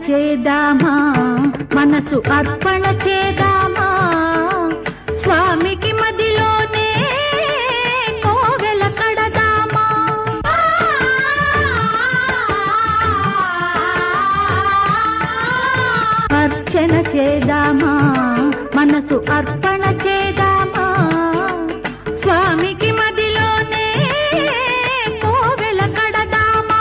చేదామా, మనసు అర్పణ చేదామా, స్వామికి మదిలోనే కోవెల కడదామా. అర్చన చేదామా, మనసు అర్పణ చేదామా, స్వామికి మదిలోనే కోవెల కడదామా.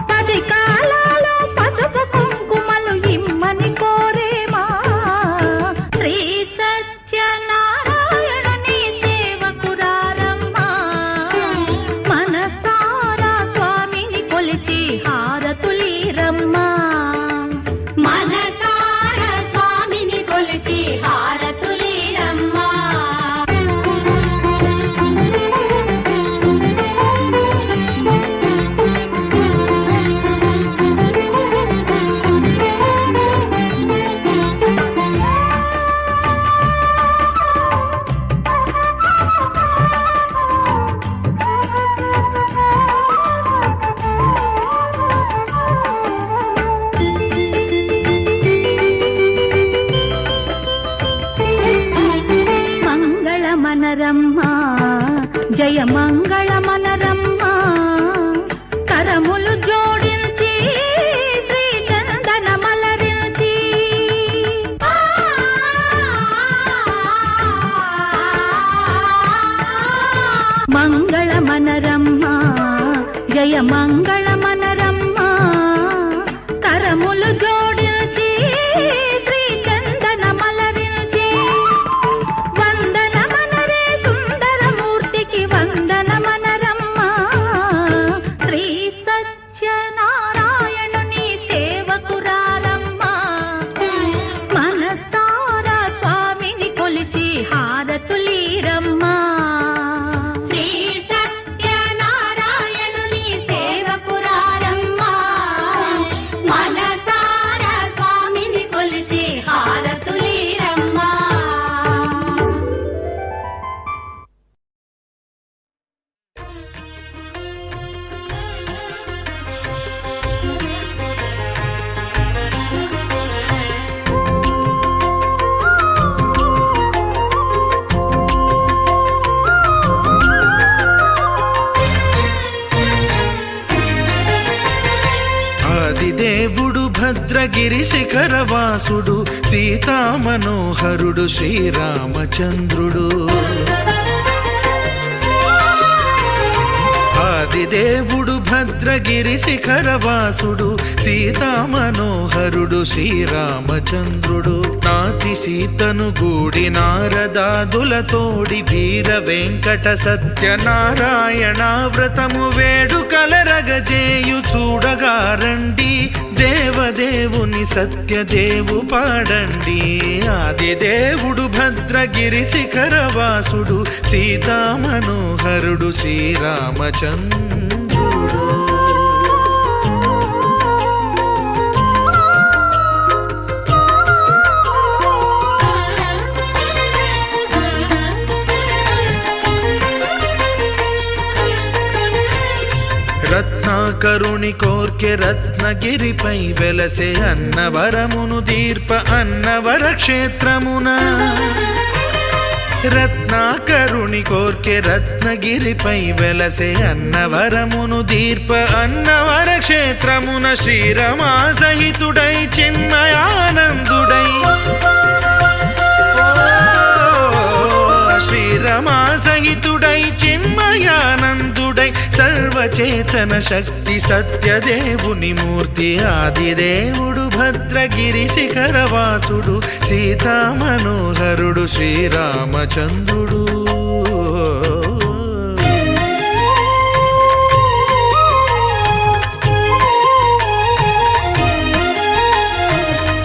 10 కాలాలో పసుపు కుంకుమలు ఇమ్మని కోరేమా, శ్రీ సత్యనారాయణుని సేవకురారమ్మా. మనసారా స్వామిని కొలిచి హారతులీరమ్మా, మనసారా స్వామిని కొలిచి హారతులీరమ్మా. మంగళమనరమ్మా, జయ మంగళమనరమ్మా, కరములు జోడించి శ్రీ చందనమలరించి. మంగళమనరమ్మా, జయ మంగళమనరమ్మా, కరములు జోడించి శ్రీ చందనమలరించి. వందనమనరే సుందరమూర్తికి వందనమనరమ్మా, శ్రీ సత్యనారాయణుని సేవకురారమ్మా. మనసారా స్వామిని కొలిచి హారతులీరమ్మా, శ్రీ సత్యనారాయణుని సేవకురారమ్మా. మనసారా స్వామిని కొలిచి హారతులీరమ్మా. ఆదిదేవుడు భద్రగిరి శిఖరవాసుడు, సీతామనోహరుడు శ్రీరామచంద్రుడు. ఆదిదేవుడు భద్రగిరి శిఖరవాసుడు, సీతామనోహరుడు శ్రీరామచంద్రుడు. నాతి సీతను గూడి నారదాదులతోడి వీర వెంకట సత్యనారాయణ వ్రతము వేడుకలరగజేయు చూడగారండి, దేవదేవుని సత్యదేవు పాడండి. ఆదిదేవుడు భద్రగిరి శిఖరవాసుడు, సీతామనోహరుడు శ్రీరామచంద్రుడు. రత్నాకరుని కోర్కె రత్నగిరిపై వెలసే అన్నవరమును దీర్ప అన్నవర క్షేత్రమున. రత్నాకరుని కోర్కె రత్నగిరిపై వెలసే అన్నవరమును దీర్ప అన్నవర క్షేత్రమున. శ్రీరమా సహితుడై చిన్మయానందుడై, శ్రీరమా సహితుడై చిన్మయానందుడై, సర్వచేతన శక్తి సత్యదేవుని మూర్తి. ఆదిదేవుడు భద్రగిరి శిఖరవాసుడు, సీతామనోహరుడు శ్రీరామచంద్రుడు.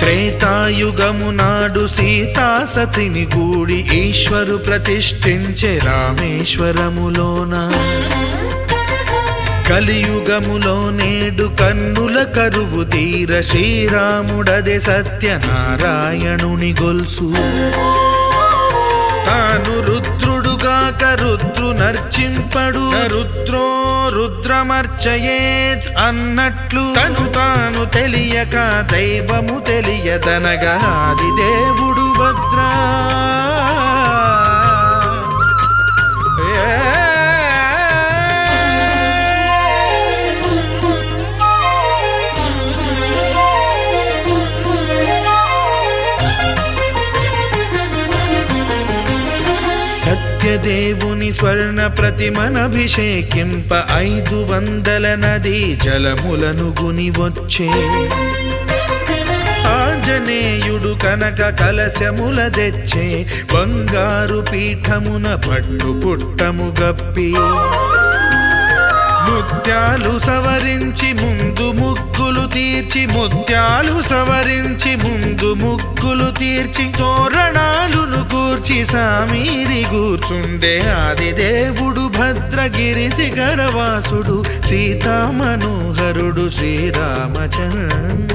త్రేతాయుగము నాడు సీతా సతిని గూడి ఈశ్వరు ప్రతిష్ఠించే రామేశ్వరములోన. కలియుగములో నేడు కన్నుల కరువు తీర శ్రీరాముడదే సత్యనారాయణుని గొల్సు. తాను రుద్రుడుగాక రుద్రున నర్చింపడు రుద్రో రుద్రమర్చయేత్ అన్నట్లు తను తాను తెలియక దైవము తెలియదనగా ఆది దేవుడు భద్రా సత్యదేవుని స్వర్ణ ప్రతిమనభిషేకింప 500 నదీ జలములను గుని వచ్చే ఆంజనేయుడు కనక కలశముల తెచ్చే బంగారు పీఠమున పట్టు పుట్టము గప్పి ముత్యాలు సవరించి ముందు ముగ్గులు తీర్చి ముత్యాలు సవరించి ముందు ముగ్గులు తీర్చి తోరణాలును కూర్చి సామీరి కూర్చుండే ఆది దేవుడు భద్రగిరి శిఖరవాసుడు సీతామనోహరుడు శ్రీరామచంద్రుడు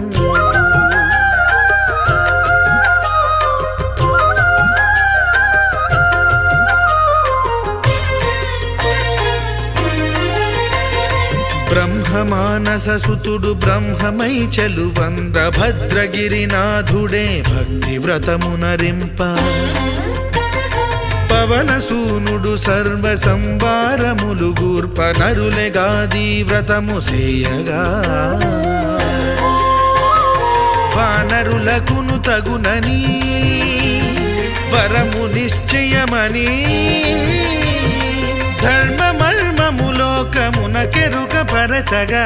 బ్రహ్మమానససుతుడు బ్రహ్మమై చెలువంద్ర భద్రగిరినాథుడే భక్తి వ్రతమునరింప పవనసూనుడు సర్వ సంవారములు గూర్ప నరులెగాది వ్రతము సేయగా వానరులకును తగునని వరము నిశ్చయమని ధర్మమర్మములోకమున కెరుక పరచగా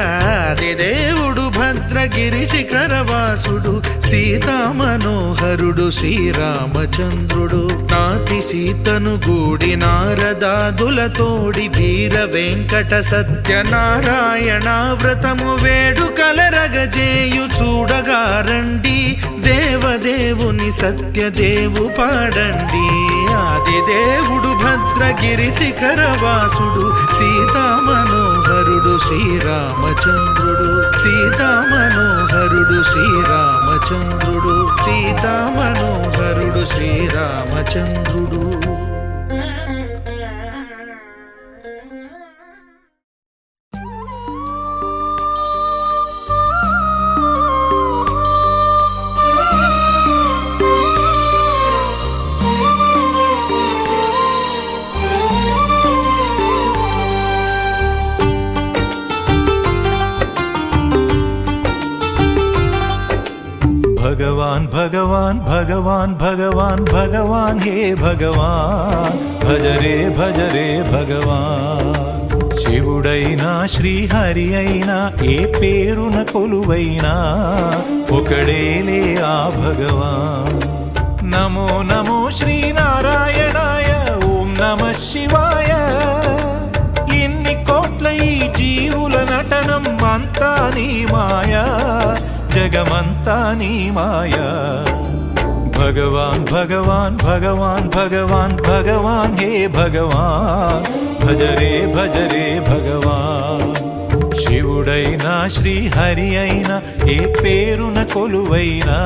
దేవుడు భద్రగిరి శిఖరవాసుడు సీతామనోహరుడు శ్రీరామచంద్రుడు నాతి సీతను గూడి నారదాదులతోడి వీర వెంకట సత్యనారాయణ వ్రతము వేడుకలరగజేయు చూడగా రండి దేవదేవుని సత్యదేవు పాడండి ఆది దేవుడు భద్రగిరి శిఖరవాసుడు సీతామనోహరుడు శ్రీరామచంద్రుడు సీతామనోహరుడు శ్రీరామచంద్రుడు సీతామనోహరుడు శ్రీరామచంద్రుడు भगवान भगवान भगवान भगवान भगवान हे भगवान भज रे भगवान శివుడైనా శ్రీహరి అయినా ఏ పేరున కొలువైనా ఒకడేలే ఆ భగవాన్ నమో నమో శ్రీనారాయణాయ ఓం నమః శివాయ ఇన్ని కోట్ల ఈ జీవుల నటనం అంతా నీ మాయా జగమంతా నీ మాయా భగవాన్ భగవాన్ భగవాన్ భగవాన్ భగవాన్ హే భగవాన్ భజ రే భగవాన్ శివుడైనా శ్రీహరి అయినా ఏ పేరున కొలువైనా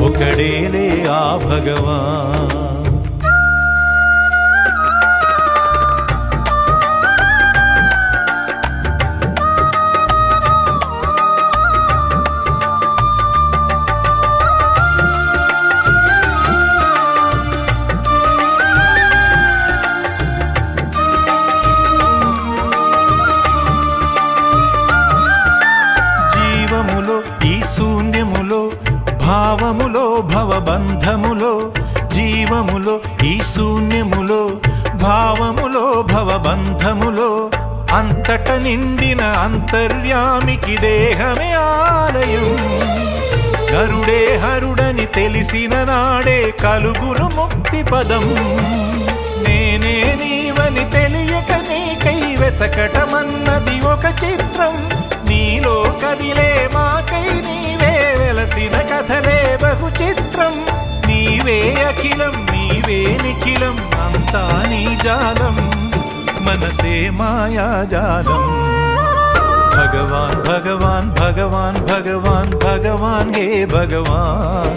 ఒకడేలే ఆ భగవాన్ భావములో భవబంధములో జీవములో ఈ శూన్యములో భావములో భవబంధములో అంతట నిండిన అంతర్యామికి దేహమే ఆలయం గరుడే హరుడని తెలిసిన నాడే కలుగును ముక్తి పదం నేనే నీవని తెలియక నీకై వెతకటమన్నది ఒక చిత్రం నీలో కదిలే మాకై నీవే వెలసిన కథలే బహు చిత్రం నీవే అఖిలం నీవే నిఖిలం అంతా నీ జాలం మనసే మాయాజాలం భగవాన్ భగవాన్ భగవాన్ భగవాన్ భగవాన్ హే భగవాన్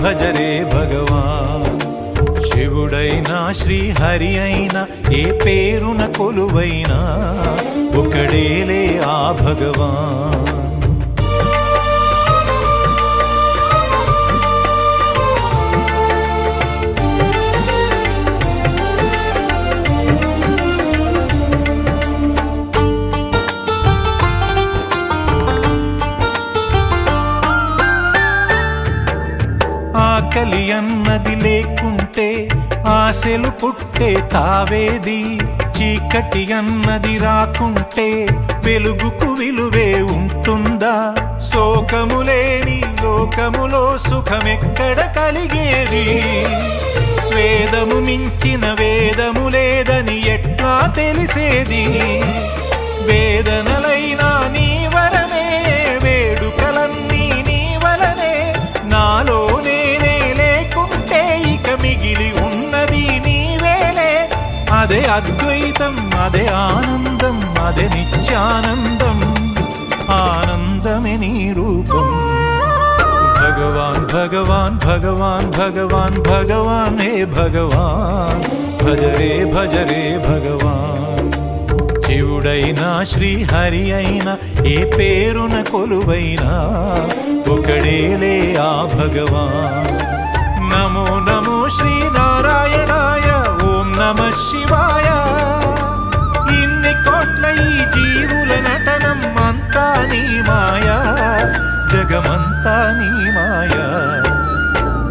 భజ రే భగవాన్ శివ శివుడైనా శ్రీహరి అయినా ఏ పేరున కొలువైనా ఒకడేలే ఆ భగవాన్. ఆకలి అన్నది లేకుంటే ఆశలు పుట్టే తావేది, చీకటి అన్నది రాకుంటే వెలుగుకు విలువే ఉంటుందా? శోకము లేని లోకములో సుఖమెక్కడ కలిగేది? స్వేదము మించిన వేదము లేదని ఎట్లా తెలిసేది? వేదనలైనా నీ వరమే, వేడుకలన్నీ నీ వలనే, నాలో నేనే లేకుంటే ఇక మిగిలి ఉన్నది నీవేలే. అదే అద్వైతం, అదే ఆనందం, అదే నిత్యానందం, ఆనందమే నీ రూపం. భగవాన్ భగవాన్ భగవాన్ భగవాన్ భగవాన్ హే భగవాన్, భజరే భజరే భగవాన్. శివుడైనా శ్రీహరి అయినా ఏ పేరున కొలువైనా ఒకడేలే ఆ భగవాన్. నమో నమో శ్రీనారాయణాయ, ఓం నమః శివాయ. ఇన్ని కోట్ల ఈ జీవుల నటనం అంతా నీ మాయా, జగమంతా నీ మాయా.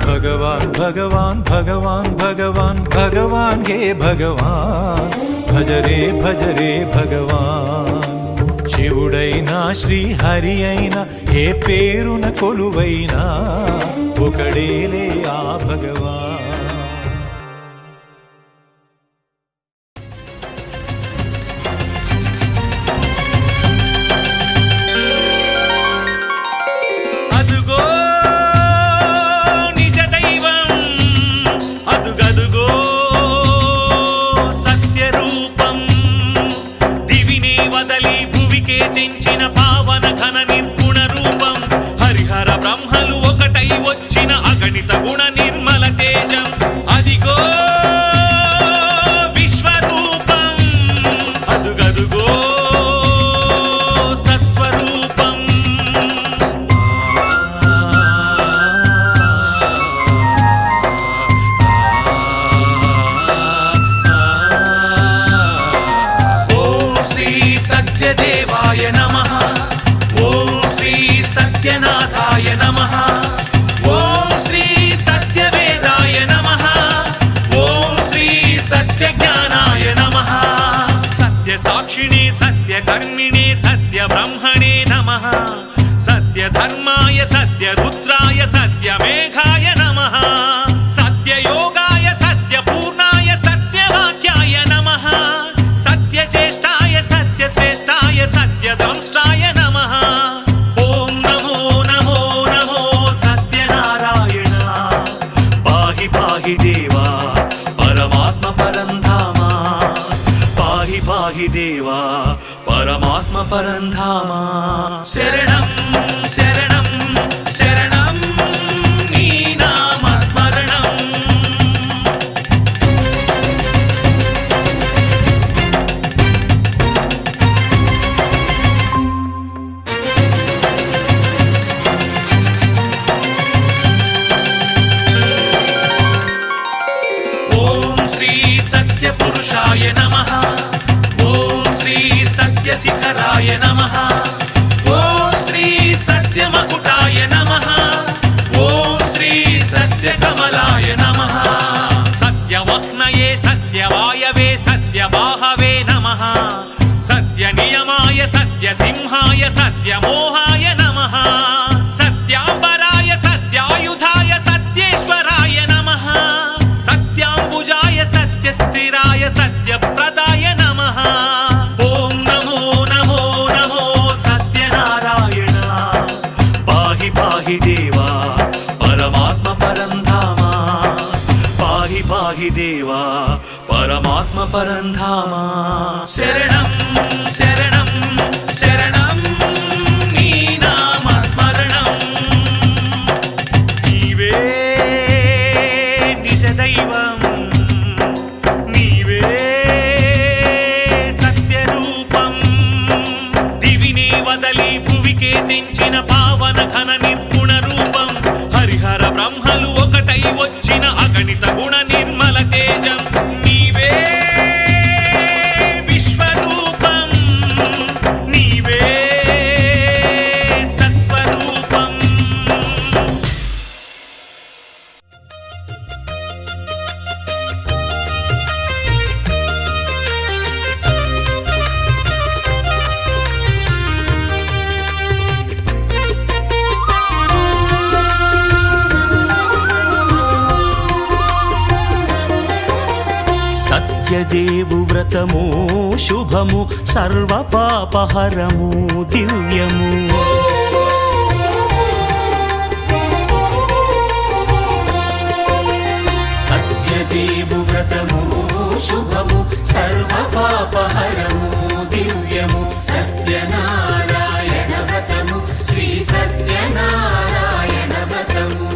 భగవాన్ భగవాన్ భగవాన్ భగవాన్ భగవాన్ హే భగవాన్, భజరే భజరే భగవాన్. శివుడైనా శ్రీహరి అయినా ఏ పేరున కొలువైనా ఒకడేలే ఆ భగవాన్. తెంచిన పావన ఘన నిర్గుణ రూపం, హరిహర బ్రహ్మలు ఒకటై వచ్చిన అగణిత గుణ నిర్మల తేజం. అదిగో విశ్వరూపం, అదుగదుగో సత్స్వరూపం. ఓం శ్రీ సత్యదేవాయ నమః, ఓం శ్రీ సత్యనాథాయ నమః, ఓం శ్రీ సత్యవేదాయ నమః, ఓం శ్రీ సత్యజ్ఞానాయ నమః. సత్యసాక్షిణే సత్యకర్మిణే సత్యబ్రహ్మణే నమః, సత్యధర్మాయ సత్యరుద్రాయ సత్యమేఘాయ నమః, సత్యయోగాయ సత్యపూర్ణాయ సత్యవాక్యాయ నమః, సత్యజ్యేష్ఠాయ సత్యశ్రేష్ఠాయ సత్యదంష్టాయ నమః. ఓం నమో నమో నమో సత్యనారాయణ, పాహి పాహి దేవా పరమాత్మ పరంధామ, పాహి పాహి దేవా పరమాత్మ పరంధామ. శరణం శరణం శరణం నీ నామ స్మరణం. ఓం శ్రీ సత్యపురుషాయ నమః, ఓం శ్రీ సత్యశిఖరాయ నమః, ఓం శ్రీ సత్యమకుటాయ నమః, ఓం శ్రీ సత్యకమలాయ నమః, సత్యవహ్నయే సత్యవాయవే సత్యబాహవే నమః, సత్యనియమాయ సత్యసింహాయ సత్యమోహాయ నమః, సత్యాంబరాయ సత్యాయుధాయ సత్యేశ్వరాయ నమః, సత్యాంబుజాయ సత్యస్థిరాయ సత్యప్రదాయ నమః. ఓం నమో నమో నమో సత్యనారాయణ, పాహి పాహి దేవా పరమాత్మ పరంధామ, పాహి పాహి దేవా పరమాత్మ పరంధామ. శరణం శరణం శరణం నీ నామ స్మరణం. నీవే నిజ దైవం, సత్యదేవు వ్రతము శుభము సర్వ పాపహరము దివ్యము. సత్యదేవు వ్రతము శుభము సర్వ పాపహరము దివ్యము. సత్యనారాయణ వ్రతము శ్రీ సత్యనారాయణ వ్రతము.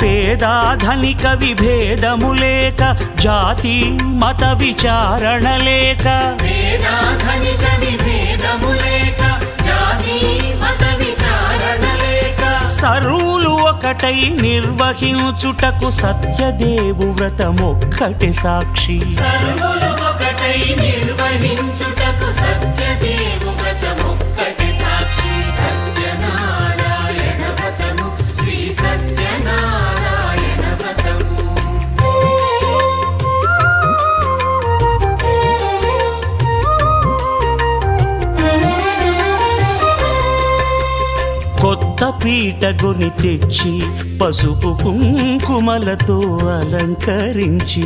పేదాధనిక విభేదము లేక జాతి మత విచారణ లేక వేదాధనిక విభేదము లేక జాతి మత విచారణ లేక సర్వులు ఒకటై నిర్వహించుటకు సత్యదేవు వ్రతమొక్కటి సాక్షి. సర్వులు ఒకటై నిర్వహించుటకు సత్యదేవు వ్రతమొక్కటి సాక్షి. సత్యనారాయణ వ్రతము శ్రీ సత్యనారాయణ వ్రతము. కొత్త పీటగుని తెచ్చి పసుపు కుంకుమలతో అలంకరించి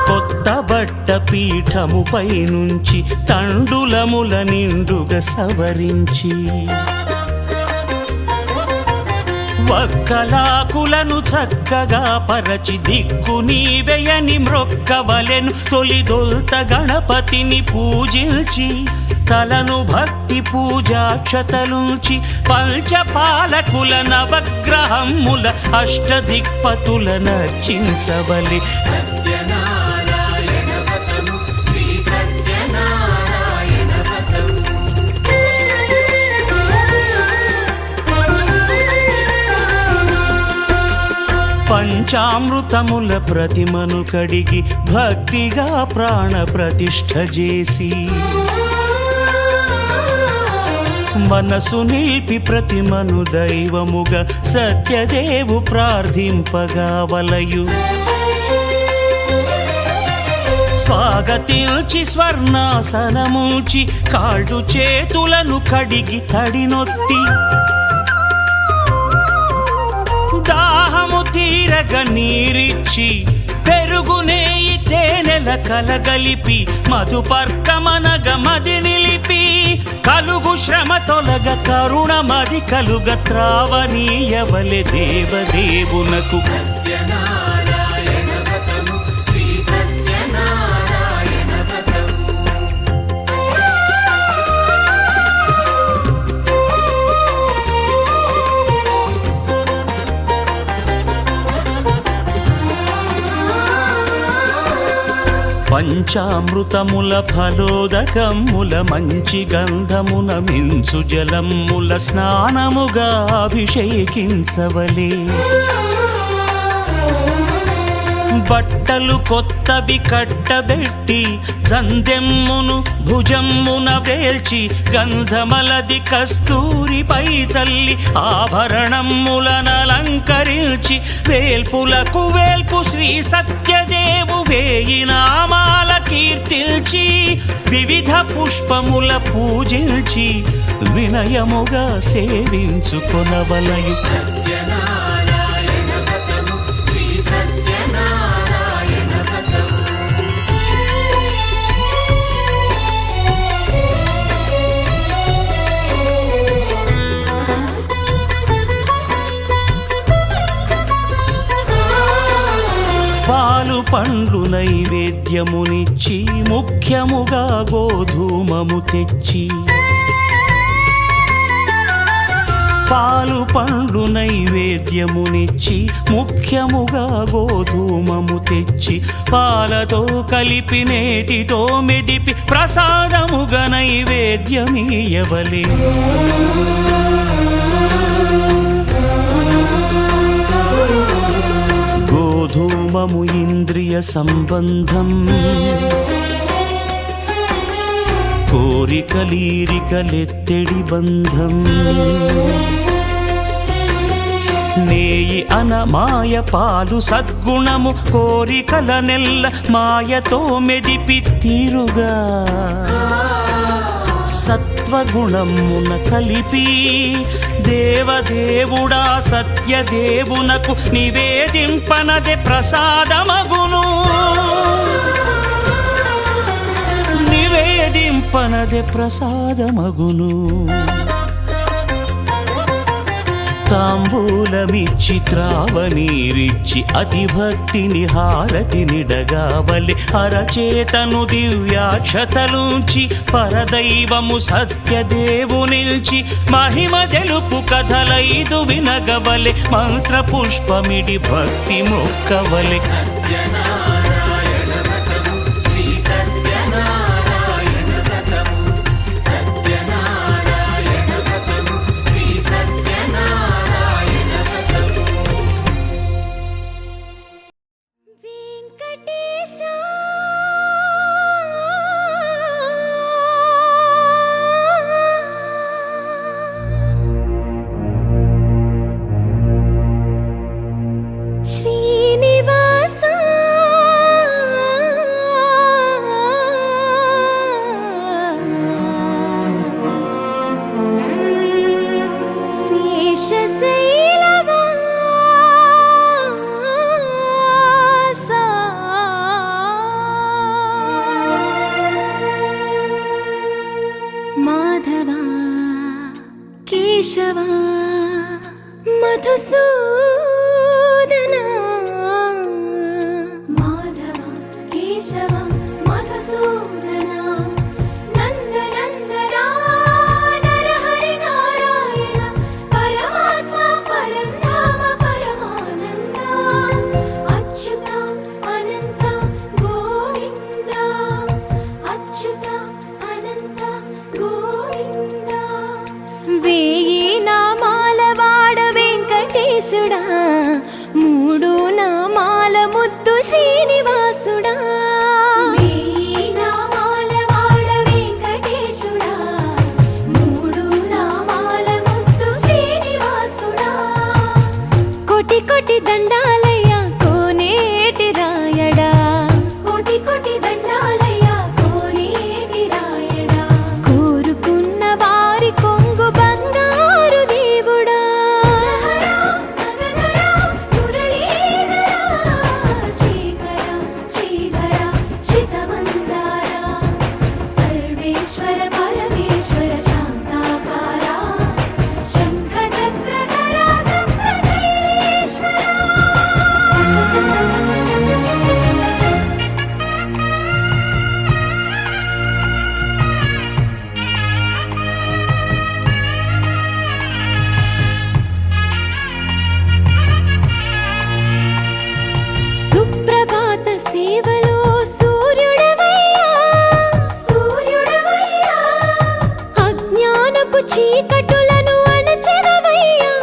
కొత్త బట్ట పీఠముపై నుంచి తండులముల నిండుగా సవరించి వక్కలాకులను చక్కగా పరచి దిక్కు నీవెయని మ్రొక్కవలెను. తొలిదొల్త గణపతిని పూజించి తలను భక్తి పూజాక్షతలుంచి పంచపాలకుల నవగ్రహముల అష్టదిక్పతుల నర్చించవలె. సత్యనారాయణ వ్రతము శ్రీ సత్యనారాయణ వ్రతము. పంచామృతముల ప్రతిమను కడిగి భక్తిగా ప్రాణ ప్రతిష్ఠ చేసి మనసు నిలిపి ప్రతిమను దైవముగా సత్యదేవు ప్రార్థింపగా వలయు. స్వాగతించి స్వర్ణాసనముంచి కాళ్ళు చేతులను కడిగి తడినొత్తి దాహము తీరగ నీరిచ్చి పెరుగు నెయ్యి తేనెల కలగలిపి మధుపర్కమనగ మది నిలిపి కలుగు శ్రమ తొలగ కరుణ మది కలుగ త్రావనీయవలె దేవదేవునకు. సత్యనారాయణ వ్రతము శ్రీ సత్యనారాయణ వ్రతము. పంచామృతముల ఫలోదకముల మంచి గంధమున మించు జలముల స్నానముగా అభిషేకించవలే. బట్టలు కొత్తవి కట్టబెట్టి జందెమ్మును భుజమ్మున వేల్చి గంధమలది కస్తూరిపై చల్లి ఆభరణములనలంకరించి వేల్పులకు వేల్పు శ్రీ సత్యదేవు వేయి నామాల కీర్తిల్చి వివిధ పుష్పముల పూజించి వినయముగా సేవించుకొనవలయు. సత్యనారాయణ వ్రతము శ్రీ సత్యనారాయణ వ్రతము. పాలు పండ్లు నైవేద్యమునిచ్చి ముఖ్యముగా గోధూమము తెచ్చి పాలు పండ్లు నైవేద్యమునిచ్చి ముఖ్యముగా గోధూమము తెచ్చి పాలతో కలిపి నేతితో మెదిపి ప్రసాదముగా నైవేద్యమీయవలే. గోధూమము ఇంద్రియ సంబంధం కోరికలీరికలెత్తెడి బంధం. నేయి అనమాయ పాలు సద్గుణము కోరికల నెల్ల మాయతో మెదిపి తీరుగా సత్వగుణమున కలిపి దేవదేవుడా సత్యదేవునకు నివేదింపనదే ప్రసాదమగును, నివేదింపనదే ప్రసాదమగును. తాంబూలమిచ్చి త్రావనీరిచ్చి అతిభక్తిని హారతినిడగావలి అరచేతను దివ్యాక్షతలుంచి పరదైవము సత్యదేవునిల్చి మహిమ తెలుపు కథలైదు వినగవలె మంత్రపుష్పమిడి భక్తి మొక్కవలె. సత్యనారాయణ వ్రతము శ్రీ సత్యనారాయణ వ్రతము సత్యనారాయణ వ్రతము శ్రీ సత్యనారాయణ వ్రతము. వెంకటేశ శ్రీనివాస శేషశైలవాస మాధవ కేశవ మధుసూదన మాధవ కేశవ మధుసూదన నందనందన నరహరి నారాయణ పరమాత్మ పరంధామ పరమానంద అచ్యుత అనంత గోవింద అచ్యుత అనంత గోవింద. వేయి నామాల వాడ వెంకటేశుడా మూడు నామాల ముద్దు శ్రీనివాసుడా. వేయి నామాల వాడ వెంకటేశుడా మూడు నామాల ముద్దు శ్రీనివాసుడా. కోటి కోటి దండాలయ్య కోనేటి రాయడా కోటి కోటి దండాలయ్య కోనేటి రాయడా. కోరుకున్న వారి కొంగు బంగారు దేవుడా. శ్రీకర శ్రీధర శ్రితమందార సర్వేశ్వర పరమేశ్వర శాంతాకార శంఖ చక్రధర సప్తశైలేశ్వర. సుప్రభాత సేవలో సూర్యుడవయ్యా సూర్యుడవయ్యా అజ్ఞానపు చీకటులను అణచెదవయ్యా.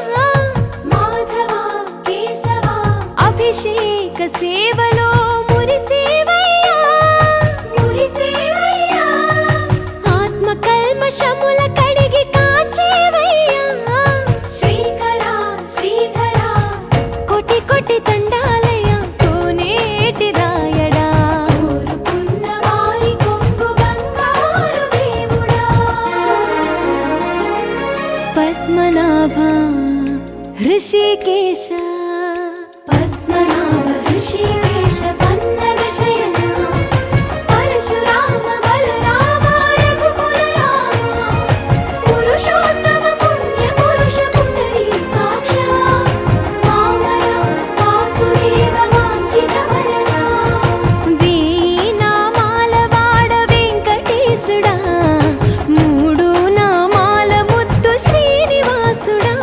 మాధవ కేశవ అభిషేక సేవలో మురిసేవయ్యా మురిసేవయ్యా. ఆత్మ కల్మషముల కడిగి కాచేవయ్యా. శ్రీకర శ్రీధర కోటి కోటి దండాలయ కోనేటి రాయడా. కోరుకున్న వారి కొంగు బంగారు దేవుడా. పద్మనాభ హృషికేశ పద్మనాభ హృషికేశ పన్నగ శయన పరశురామ బలరామ రఘుకుల రామ పురుషోత్తమ పుణ్య పురుష పుండరీకాక్ష వామన వాసుదేవ వాంఛిత వరద. వేయి నామాల వాడ వెంకటేశుడా మూడు నామాల ముద్దు శ్రీనివాసుడా.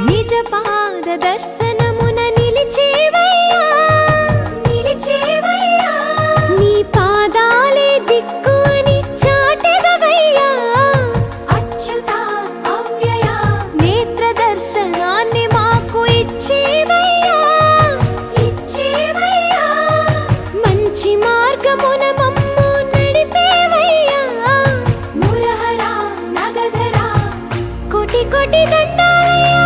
నిజ పాద దర్శనమున నిలిచేవయ్యా నిలిచేవయ్యా. నీ పాదాలే దిక్కు అని చాటెదవయ్యా. అచ్యుత అవ్యయ నేత్ర దర్శనాన్ని మాకు ఇచ్చేవయ్యా ఇచ్చేవయ్యా. మంచి మార్గమున మమ్ము నడిపేవయ్యా. మురహర నగధర కోటి కోటి దండాలయ్యా.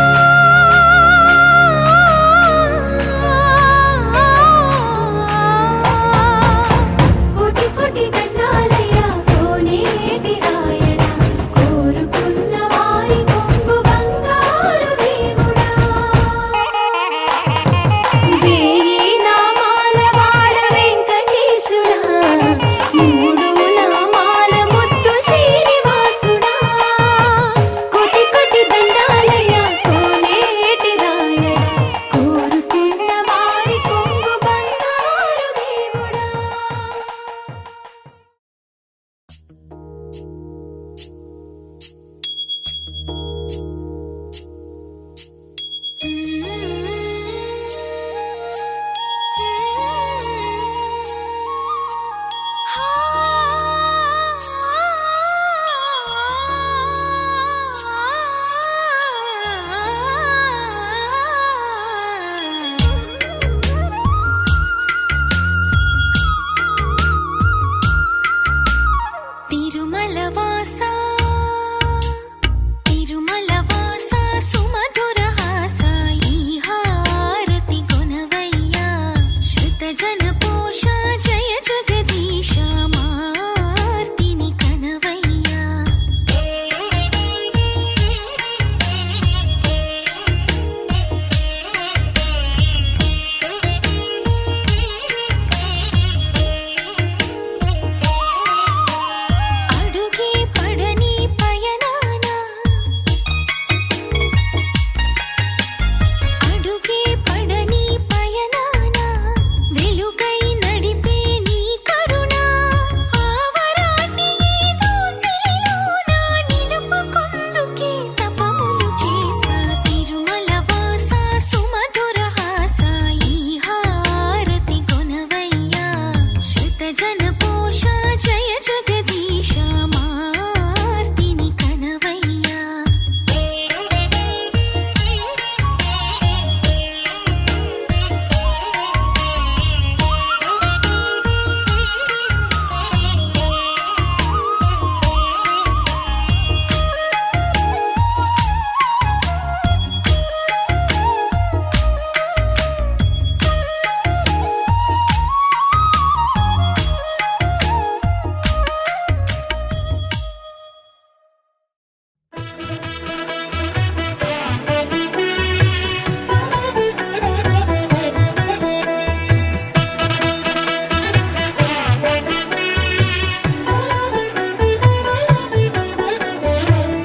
ఘోష జయ జగదీశ మార్తిని కనవయ్యా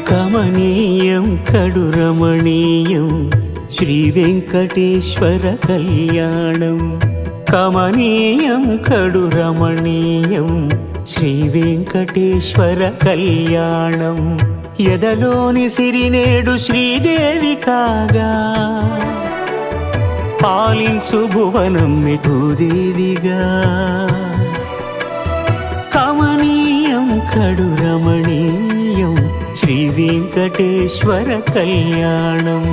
కమనీయం కడు రమణీయం శ్రీ వెంకటేశ్వర కళ్యాణం కమనీయం కడు రమణీయం శ్రీ వెంకటేశ్వర కళ్యాణం ఎదలోని సిరినేడు శ్రీదేవి కాగా పాలించు భువనం మెతుదేవిగా కమనీయం కడు రమణీయం శ్రీ వెంకటేశ్వర కళ్యాణం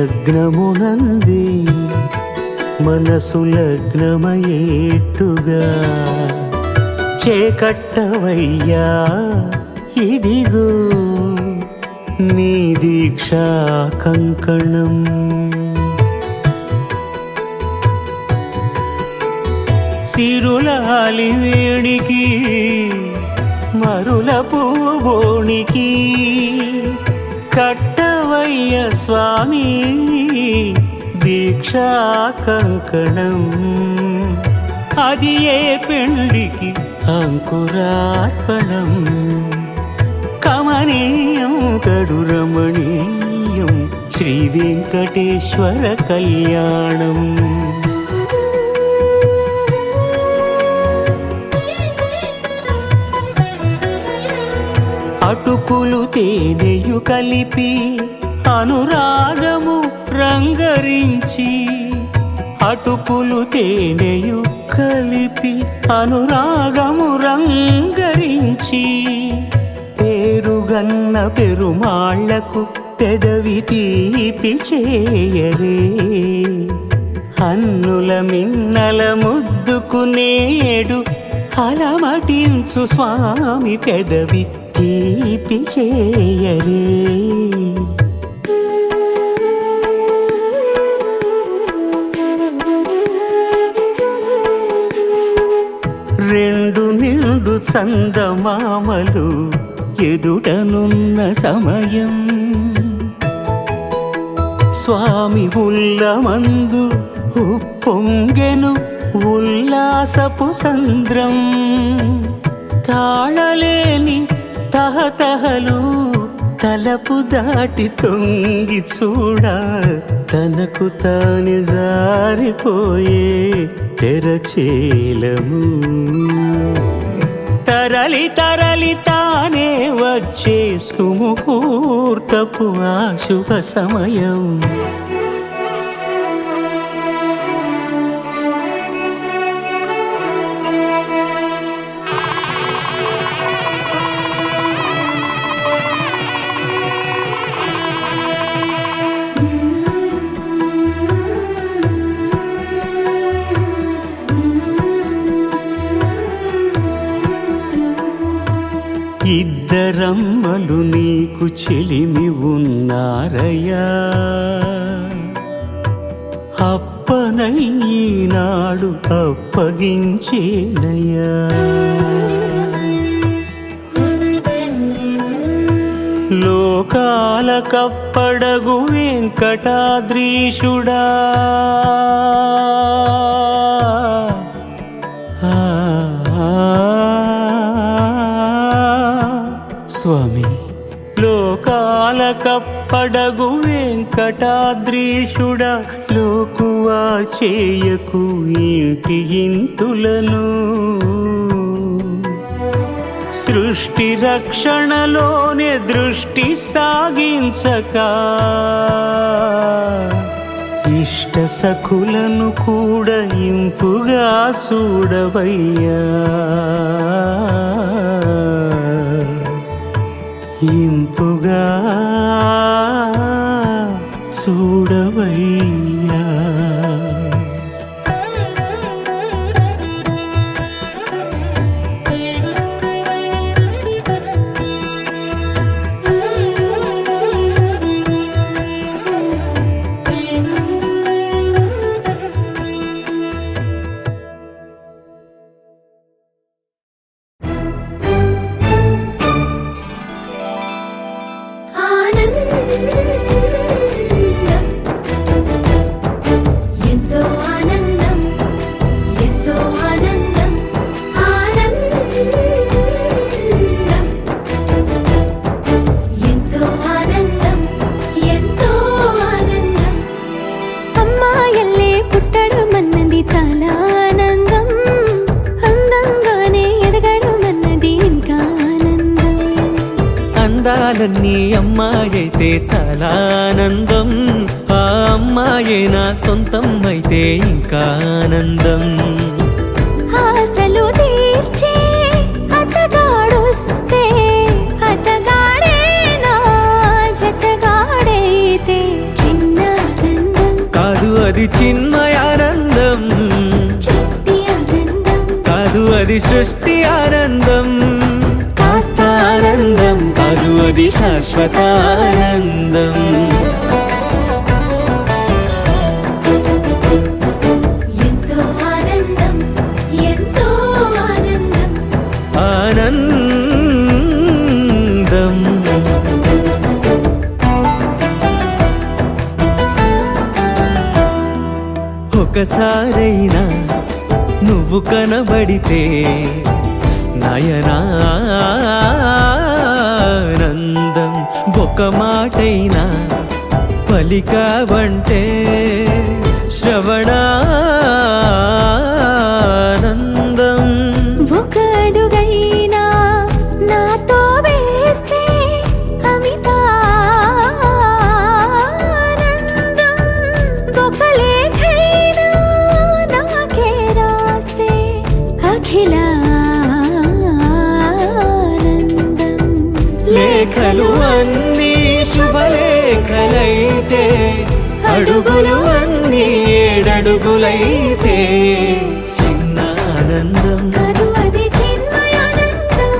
లగ్నమునందే మనసు లగ్నమయేట్టుగా చేకట్టవయ్యా ఇదిగో నీ దీక్షా కంకణం సిరులాలి వేడికి మరుల పూబోనికి కట్టవయ్య స్వామి దీక్షా కంకణం అది ఏ పెండికి అంకురార్పణం కమనీయం కడు రమణీయం శ్రీ వెంకటేశ్వర కళ్యాణం అటుకులు తేనెయు కలిపి అనురాగము రంగరించి అటుకులు తేనెయు కలిపి అనురాగము రంగరించి పేరుగన్న పెరుమాళ్లకు పెదవి తీపి చేయరే అన్నుల మిన్నల ముద్దుకు నేడు అలమటించు స్వామి పెదవి తీపి చేయరే రెండు నిండు చందమామలు ఎదుటనున్న సమయం స్వామి ఉల్లమందు ఉప్పొంగెను ఉల్లాసపు సంద్రం తాళలేని తహతహలు తలపు దాటి తొంగి చూడ తనకు తాని జారిపోయే తెరచేలము తరలి తరలి తానే వచ్చే సుముహూర్తపు ఆ శుభ సమయం ఇద్దరమ్మలు నీకు చెలిమి ఉన్నారయ్యా అప్పనయ్యనాడు అప్పగించేనయ్యా లోకాల కప్పడగు వెంకటాద్రీషుడా స్వామి లోకాల కప్పడగు వెంకటాద్రీషుడా లోకువా చేయకు ఇంటి ఇంతులను సృష్టి రక్షణలోనే దృష్టి సాగించక ఇష్ట సఖులను కూడా ఇంపుగా చూడవయ్యా, ఇంపుగా చూడవయ్యా. ఎంతో ఆనందం, ఎంతో ఆనందం, ఆనందం, ఎంతో ఆనందం, ఎంతో ఆనందం. అమ్మాయల్లే పుట్టడం అన్నది చాలా ఆనందం, అందంగానే ఎదగడం అన్నది ఇంకా ఆనందం. అందాలన్నీ అమ్మాయైతే చాలా ఆనందం, ఆ అమ్మాయే నా సొంతం అయితే ఇంకా ఆనందం. ఆశలు తీర్చే అతగాడొస్తే అతగాడే నా జతగాడైతే చిన్న ఆనందం, కాదు అది చిన్మయానందం, చిట్టి ఆనందం, కాదు అది సృష్టి ఆనందం, కాస్త ఆనందం కాదు అది శాశ్వత ఆనందం. ఎంతో ఆనందం, ఎంతో ఆనందం. ఆనందం ఒకసారైనా నువ్వు కనబడితే నయనానందం, ఒక మాటైనా పలికావంటే శ్రవణానందం. ఒక అడుగైనా నాతో వేస్తే అమితానందం, ఒక లేఖైనా నాకే రాస్తే అఖిలానందం. లేఖలు అన్నీ శుభలేఖలైతే, అడుగులు అన్నీ ఏడడుగులైతే చిన్న ఆనందం, కాదు అది చిన్మయానందం,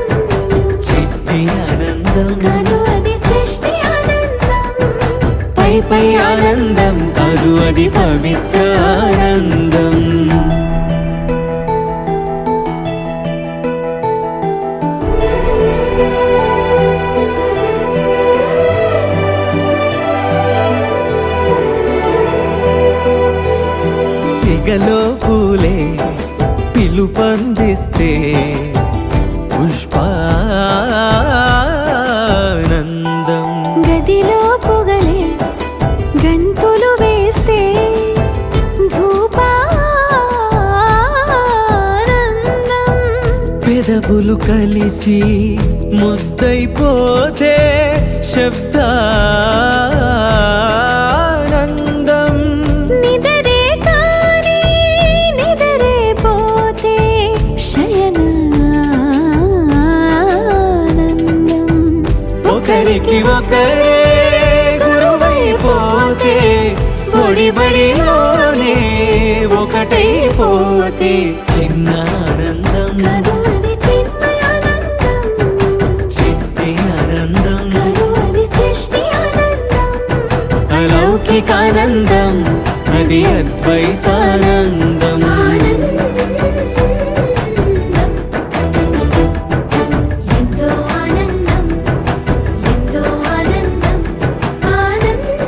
చిట్టి ఆనందం, కాదు అది సృష్టి ఆనందం. పై పై ఆనందం కాదు అది పవిత్ర ఆనందం. సిగలో పూలే పిలుపందిస్తే పుష్పానందం, గదిలో పొగలే గంతులు వేస్తే ధూపానందం, పెదవులు కలిసి ముద్దైపోతే శబ్దానందం, నిదరే కాని నిదరే పోతే శయనానందం. ఒకరికి ఒకరే గురువైపోతే ఒడిబడిలోనే ఒకటైపోతే చిన్న ఆనందం, కాదు అది చిన్మయానందం, చిట్టి ఆనందం, కాదు అది సృష్టి ఆనందం. అలౌకికానందం అది అద్వైతానందం. ఎంతో ఆనందం, ఎంతో ఆనందం, ఆనందం.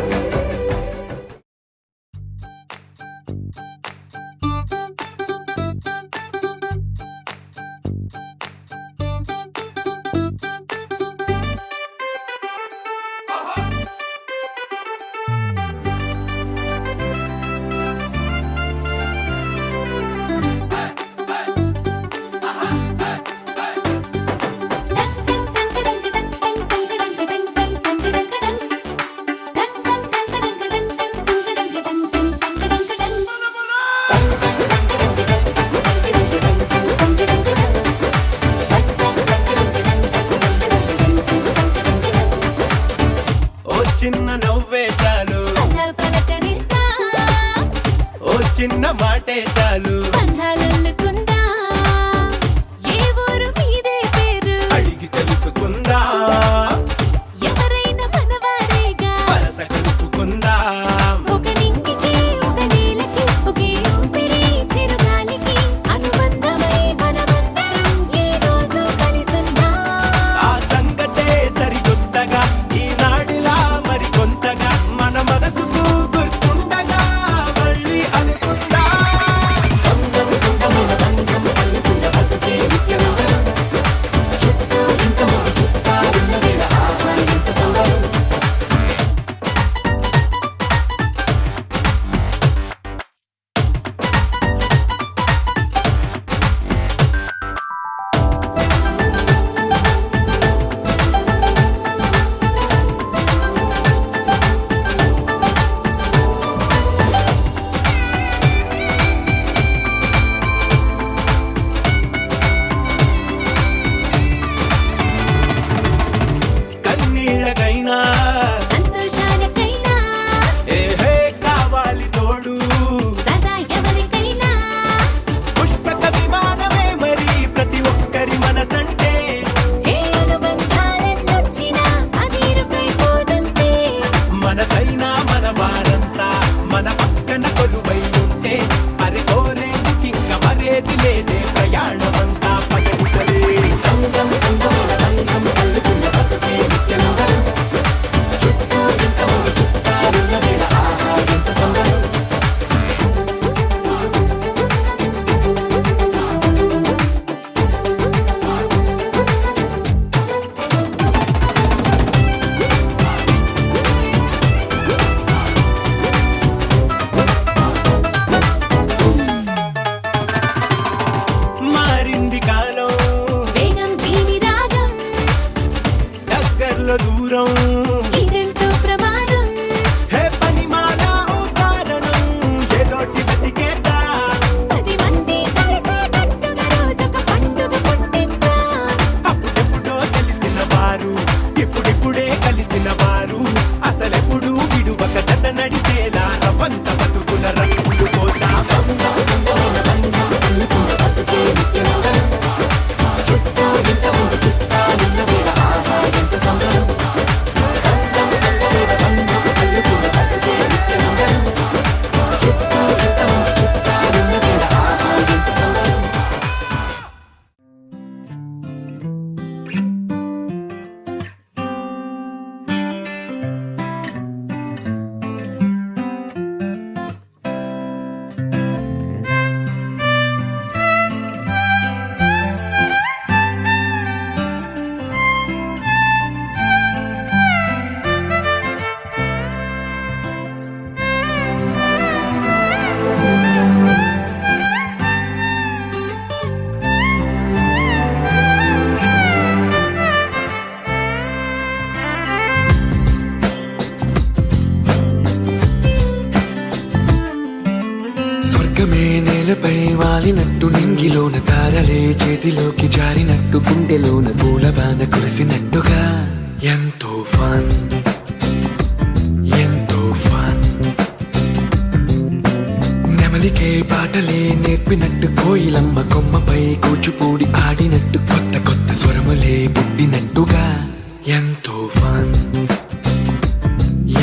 చిన్న మాటే చాలు బంధాలల్లుకుందా ఏ ఊరు మీదే పేరు అడిగి తెలుసుకుందా ఎవరైనా మనవారేగా వరస కలుపుకుందా ఒక నింగికి ఒక నేలకి ఒకే ఊపిరి చిరుగాలికి అనుబంధమై మనమందరం ఈ రోజు కలిసుందా ఆ సంగతే సరికొత్తగా ఈనాడిలా మరి కొంతగా మన మనసుకు గుర్తుండగా మళ్ళీ అనుకుందా కన్నీళ్ళకైనా సంతోషాలకైనా ఏహే కావాలి తోడు సదా ఎవరికైనా పుష్పక విమానమే మరి ప్రతి ఒక్కరి మనసంటే ఏ అనుబంధాలెన్నొచ్చినా అది ఇరుకైపోదంతే మనసైనా మన వారంతా మన పక్కన కొలువై ఉంటే అరే కోరేందుకింక మరేది లేదే ప్రయాణమంతా పగడిసలే మారింది కాలం వేగం దీని రాగం దగ్గరలో దూరం ఇదెంతో ప్రమాదం హే పనిమాల ఓ కారణం ఏదోటి బతికేదా 10 మంది కలిసేటట్టుగా రోజొక పండుగ పుట్టిద్దాం అప్పుడెప్పుడో తెలిసిన వారు ఇప్పుడిప్పుడే కలిసిన వారు అసలెప్పుడు విడువక జత నడిచేలా రవంత బతుకుల రంగులు పోతా స్వర్గమే నేలపై వాలినట్టు నింగిలోన తారలే చేతిలోకి జారినట్టు గుండెలోన పూలవాన కురిసినట్టుగా ఎంతో ఫన్ ఎంతో ఫన్ నెమలికే పాటలే నేర్పినట్టు కోయిలమ్మ కొమ్మపై కూచిపూడి ఆడినట్టు కొత్త కొత్త స్వరములే పుట్టినట్టుగా ఎంతో ఫన్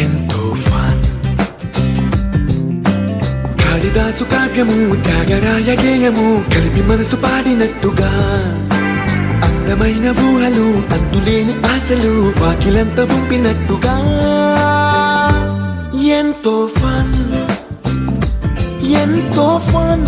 ఎంతో ఫన్ కాళిదాసు కావ్యము త్యాగరాయ గేయము కలిపి మనసు పాడినట్టుగా అందమైన ఊహలు అంతులేని ఆశలు వాకిలంత పంపినట్టుగా ఎంతో ఫన్ ఎంతో ఫన్